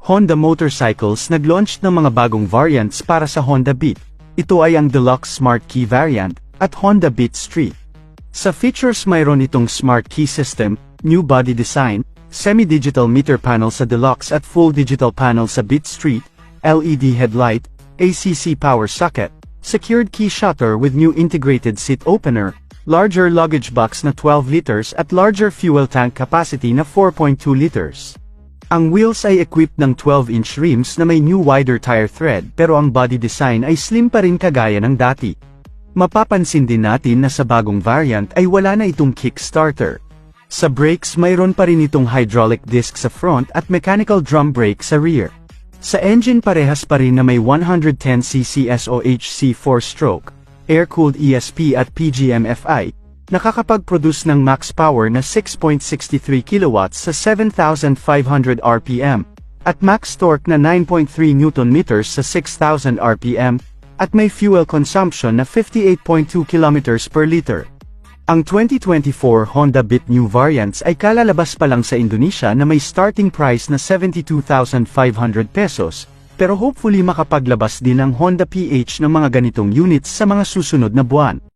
Honda Motorcycles nag-launch ng mga bagong variants para sa Honda Beat. Ito ay ang Deluxe Smart Key variant at Honda Beat Street. Sa features mayroon itong Smart Key System, new body design, semi-digital meter panel sa Deluxe at full digital panel sa Beat Street, LED headlight, ACC power socket, secured key shutter with new integrated seat opener, larger luggage box na 12 liters at larger fuel tank capacity na 4.2 liters. Ang wheels ay equipped ng 12-inch rims na may new wider tire tread pero ang body design ay slim pa rin kagaya ng dati. Mapapansin din natin na sa bagong variant ay wala na itong kickstarter. Sa brakes mayroon pa rin itong hydraulic disc sa front at mechanical drum brake sa rear. Sa engine parehas pa rin na may 110cc SOHC 4-stroke, air-cooled ESP at PGM-FI, nakakapag-produce ng max power na 6.63 kW sa 7,500 RPM, at max torque na 9.3 Nm sa 6,000 RPM, at may fuel consumption na 58.2 km per liter. Ang 2024 Honda Beat New Variants ay kalalabas pa lang sa Indonesia na may starting price na 72,500 pesos, pero hopefully makapaglabas din ang Honda PH ng mga ganitong units sa mga susunod na buwan.